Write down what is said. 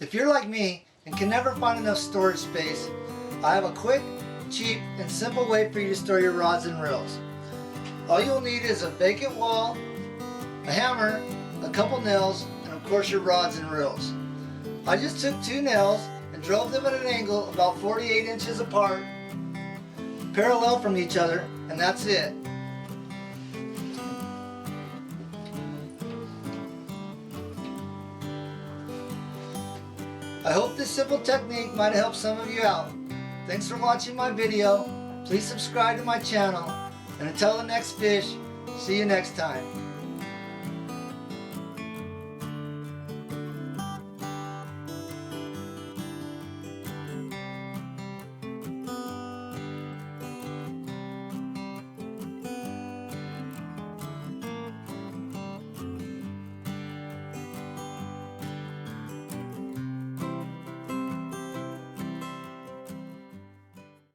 If you're like me and can never find enough storage space, I have a quick, cheap, and simple way for you to store your rods and reels. All you'll need is a vacant wall, a hammer, a couple nails, and of course your rods and reels. I just took 2 nails and drove them at an angle about 48 inches apart, parallel from each other, and that's it. I hope this simple technique might help some of you out. Thanks for watching my video. Please subscribe to my channel. And until the next fish, see you next time.